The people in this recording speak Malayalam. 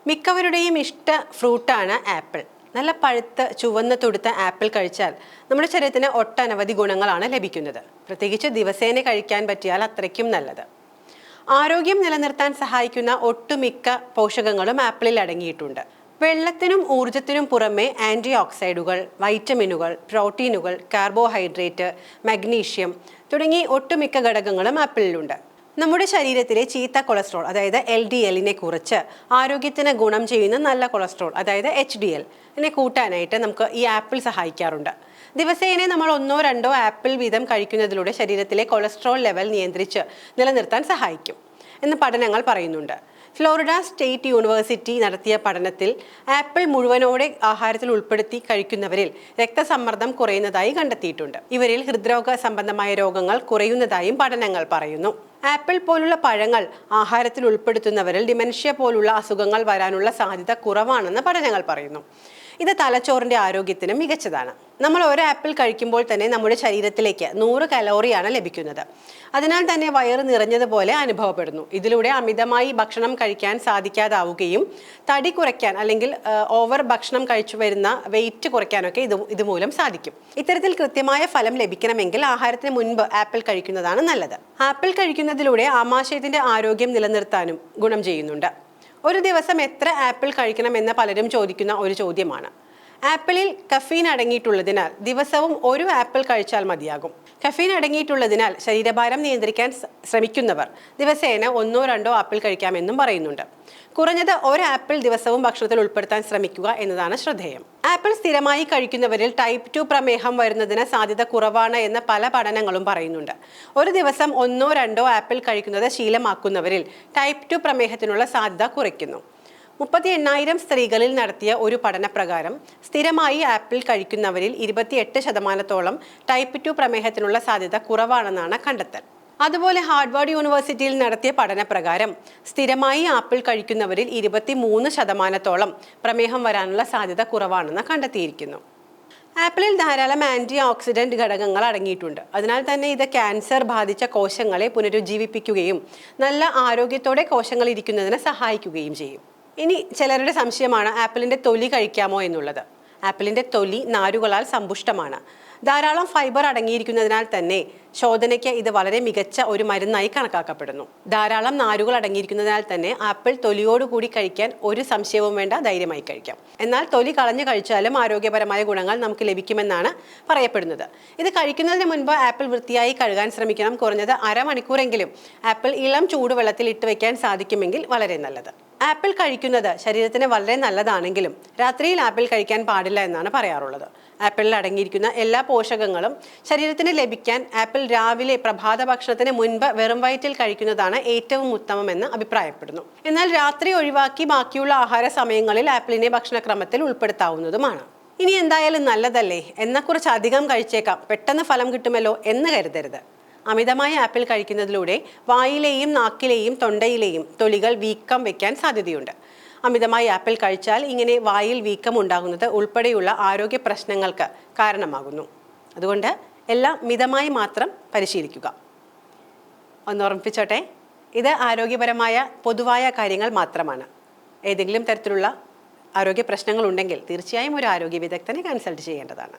മിക്കവരുടെയും ഇഷ്ട ഫ്രൂട്ടാണ് ആപ്പിൾ. നല്ല പഴുത്ത് ചുവന്ന് തുടുത്ത ആപ്പിൾ കഴിച്ചാൽ നമ്മുടെ ശരീരത്തിന് ഒട്ടനവധി ഗുണങ്ങളാണ് ലഭിക്കുന്നത്. പ്രത്യേകിച്ച് ദിവസേന കഴിക്കാൻ പറ്റിയാൽ അത്രയ്ക്കും നല്ലത്. ആരോഗ്യം നിലനിർത്താൻ സഹായിക്കുന്ന ഒട്ടുമിക്ക പോഷകങ്ങളും ആപ്പിളിൽ അടങ്ങിയിട്ടുണ്ട്. വെള്ളത്തിനും ഊർജത്തിനും പുറമെ ആൻറ്റി ഓക്സൈഡുകൾ, വൈറ്റമിനുകൾ, പ്രോട്ടീനുകൾ, കാർബോഹൈഡ്രേറ്റ്, മഗ്നീഷ്യം തുടങ്ങി ഒട്ടുമിക്ക ഘടകങ്ങളും ആപ്പിളിലുണ്ട്. നമ്മുടെ ശരീരത്തിലെ ചീത്ത കൊളസ്ട്രോൾ അതായത് LDLനെ കുറിച്ച് ആരോഗ്യത്തിന് ഗുണം ചെയ്യുന്ന നല്ല കൊളസ്ട്രോൾ അതായത് HDL കൂട്ടാനായിട്ട് നമുക്ക് ഈ ആപ്പിൾ സഹായിക്കാറുണ്ട്. ദിവസേന നമ്മൾ 1-2 ആപ്പിൾ വീതം കഴിക്കുന്നതിലൂടെ ശരീരത്തിലെ കൊളസ്ട്രോൾ ലെവൽ നിയന്ത്രിച്ച് നിലനിർത്താൻ സഹായിക്കും എന്ന് പഠനങ്ങൾ പറയുന്നുണ്ട്. ഫ്ലോറിഡ സ്റ്റേറ്റ് യൂണിവേഴ്സിറ്റി നടത്തിയ പഠനത്തിൽ ആപ്പിൾ മുഴുവനോടെ ആഹാരത്തിൽ ഉൾപ്പെടുത്തി കഴിക്കുന്നവരിൽ രക്തസമ്മർദ്ദം കുറയുന്നതായി കണ്ടെത്തിയിട്ടുണ്ട്. ഇവരിൽ ഹൃദ്രോഗ സംബന്ധമായ രോഗങ്ങൾ കുറയുന്നതായും പഠനങ്ങൾ പറയുന്നു. ആപ്പിൾ പോലുള്ള പഴങ്ങൾ ആഹാരത്തിൽ ഉൾപ്പെടുത്തുന്നവരിൽ ഡിമെൻഷ്യ പോലുള്ള അസുഖങ്ങൾ വരാനുള്ള സാധ്യത കുറവാണെന്ന് പഠനങ്ങൾ പറയുന്നു. ഇത് തലച്ചോറിന്റെ ആരോഗ്യത്തിന് മികച്ചതാണ്. നമ്മൾ ഒരു ആപ്പിൾ കഴിക്കുമ്പോൾ തന്നെ നമ്മുടെ ശരീരത്തിലേക്ക് 100 കലോറിയാണ് ലഭിക്കുന്നത്. അതിനാൽ തന്നെ വയറ് നിറഞ്ഞതുപോലെ അനുഭവപ്പെടുന്നു. ഇതിലൂടെ അമിതമായി ഭക്ഷണം കഴിക്കാൻ സാധിക്കാതാവുകയും തടി കുറയ്ക്കാൻ അല്ലെങ്കിൽ ഓവർ ഭക്ഷണം കഴിച്ചു വരുന്ന വെയിറ്റ് കുറയ്ക്കാനൊക്കെ ഇതുമൂലം സാധിക്കും. ഇത്തരത്തിൽ കൃത്യമായ ഫലം ലഭിക്കണമെങ്കിൽ ആഹാരത്തിന് മുൻപ് ആപ്പിൾ കഴിക്കുന്നതാണ് നല്ലത്. ആപ്പിൾ കഴിക്കുന്നതിലൂടെ ആമാശയത്തിന്റെ ആരോഗ്യം നിലനിർത്താനും ഗുണം ചെയ്യുന്നുണ്ട്. ഒരു ദിവസം എത്ര ആപ്പിൾ കഴിക്കണമെന്ന് പലരും ചോദിക്കുന്ന ഒരു ചോദ്യമാണ്. ആപ്പിളിൽ കഫീൻ അടങ്ങിയിട്ടുള്ളതിനാൽ ദിവസവും 1 ആപ്പിൾ കഴിച്ചാൽ മതിയാകും. കഫീൻ അടങ്ങിയിട്ടുള്ളതിനാൽ ശരീരഭാരം നിയന്ത്രിക്കാൻ ശ്രമിക്കുന്നവർ ദിവസേന 1-2 ആപ്പിൾ കഴിക്കാമെന്നും പറയുന്നുണ്ട്. കുറഞ്ഞത് 1 ആപ്പിൾ ദിവസവും ഭക്ഷണത്തിൽ ഉൾപ്പെടുത്താൻ ശ്രമിക്കുക എന്നതാണ് ശ്രദ്ധേയം. ആപ്പിൾ സ്ഥിരമായി കഴിക്കുന്നവരിൽ ടൈപ്പ് 2 പ്രമേഹം വരുന്നതിന് സാധ്യത കുറവാണ് എന്ന് പല പഠനങ്ങളും പറയുന്നുണ്ട്. ഒരു ദിവസം 1-2 ആപ്പിൾ കഴിക്കുന്നത് ശീലമാക്കുന്നവരിൽ ടൈപ്പ് 2 പ്രമേഹത്തിനുള്ള സാധ്യത കുറയ്ക്കുന്നു. 38,000 സ്ത്രീകളിൽ നടത്തിയ ഒരു പഠനപ്രകാരം സ്ഥിരമായി ആപ്പിൾ കഴിക്കുന്നവരിൽ 28% ടൈപ്പ് 2 പ്രമേഹത്തിനുള്ള സാധ്യത കുറവാണെന്നാണ് കണ്ടെത്തൽ. അതുപോലെ ഹാർവാർഡ് യൂണിവേഴ്സിറ്റിയിൽ നടത്തിയ പഠനപ്രകാരം സ്ഥിരമായി ആപ്പിൾ കഴിക്കുന്നവരിൽ 23% പ്രമേഹം വരാനുള്ള സാധ്യത കുറവാണെന്ന് കണ്ടെത്തിയിരിക്കുന്നു. ആപ്പിളിൽ ധാരാളം ആൻറ്റി ഓക്സിഡന്റ് ഘടകങ്ങൾ അടങ്ങിയിട്ടുണ്ട്. അതിനാൽ തന്നെ ഇത് ക്യാൻസർ ബാധിച്ച കോശങ്ങളെ പുനരുജ്ജീവിപ്പിക്കുകയും നല്ല ആരോഗ്യത്തോടെ കോശങ്ങൾ ഇരിക്കുന്നതിന് സഹായിക്കുകയും ചെയ്യും. ഇനി ചിലരുടെ സംശയമാണ് ആപ്പിളിന്റെ തൊലി കഴിക്കാമോ എന്നുള്ളത്. ആപ്പിളിന്റെ തൊലി നാരുകളാൽ സമ്പുഷ്ടമാണ്. ധാരാളം ഫൈബർ അടങ്ങിയിരിക്കുന്നതിനാൽ തന്നെ ശോധനയ്ക്ക് ഇത് വളരെ മികച്ച ഒരു മരുന്നായി കണക്കാക്കപ്പെടുന്നു. ധാരാളം നാരുകൾ അടങ്ങിയിരിക്കുന്നതിനാൽ തന്നെ ആപ്പിൾ തൊലിയോടുകൂടി കഴിക്കാൻ ഒരു സംശയവും വേണ്ട, ധൈര്യമായി കഴിക്കാം. എന്നാൽ തൊലി കളഞ്ഞു കഴിച്ചാലും ആരോഗ്യപരമായ ഗുണങ്ങൾ നമുക്ക് ലഭിക്കുമെന്നാണ് പറയപ്പെടുന്നത്. ഇത് കഴിക്കുന്നതിന് മുൻപ് ആപ്പിൾ വൃത്തിയായി കഴുകാൻ ശ്രമിക്കണം. കുറഞ്ഞത് അരമണിക്കൂറെങ്കിലും ആപ്പിൾ ഇളം ചൂടുവെള്ളത്തിൽ ഇട്ട് വയ്ക്കാൻ സാധിക്കുമെങ്കിൽ വളരെ നല്ലത്. ആപ്പിൾ കഴിക്കുന്നത് ശരീരത്തിന് വളരെ നല്ലതാണെങ്കിലും രാത്രിയിൽ ആപ്പിൾ കഴിക്കാൻ പാടില്ല എന്നാണ് പറയാറുള്ളത്. ആപ്പിളിൽ അടങ്ങിയിരിക്കുന്ന എല്ലാ പോഷകങ്ങളും ശരീരത്തിന് ലഭിക്കാൻ ആപ്പിൾ രാവിലെ പ്രഭാത ഭക്ഷണത്തിന് മുൻപ് വെറും വയറ്റിൽ കഴിക്കുന്നതാണ് ഏറ്റവും ഉത്തമമെന്ന് അഭിപ്രായപ്പെടുന്നു. എന്നാൽ രാത്രി ഒഴിവാക്കി ബാക്കിയുള്ള ആഹാര സമയങ്ങളിൽ ആപ്പിളിനെ ഭക്ഷണക്രമത്തിൽ ഉൾപ്പെടുത്താവുന്നതുമാണ്. ഇനി എന്തായാലും നല്ലതല്ലേ, എന്നാൽ കുറച്ച് അധികം കഴിച്ചേക്കാം, പെട്ടെന്ന് ഫലം കിട്ടുമല്ലോ എന്ന് കരുതരുത്. അമിതമായ ആപ്പിൾ കഴിക്കുന്നതിലൂടെ വായിലെയും നാക്കിലെയും തൊണ്ടയിലെയും തൊലികൾ വീക്കം വയ്ക്കാൻ സാധ്യതയുണ്ട്. അമിതമായി ആപ്പിൾ കഴിച്ചാൽ ഇങ്ങനെ വായിൽ വീക്കം ഉണ്ടാകുന്നത് ഉൾപ്പെടെയുള്ള ആരോഗ്യ പ്രശ്നങ്ങൾക്ക് കാരണമാകുന്നു. അതുകൊണ്ട് എല്ലാം മിതമായി മാത്രം പരിശീലിക്കുക. ഓർമ്മിപ്പിച്ചോട്ടെ, ഇത് ആരോഗ്യപരമായ പൊതുവായ കാര്യങ്ങൾ മാത്രമാണ്. ഏതെങ്കിലും തരത്തിലുള്ള ആരോഗ്യ പ്രശ്നങ്ങൾ ഉണ്ടെങ്കിൽ തീർച്ചയായും ഒരു ആരോഗ്യ വിദഗ്ധനെ കൺസൾട്ട് ചെയ്യേണ്ടതാണ്.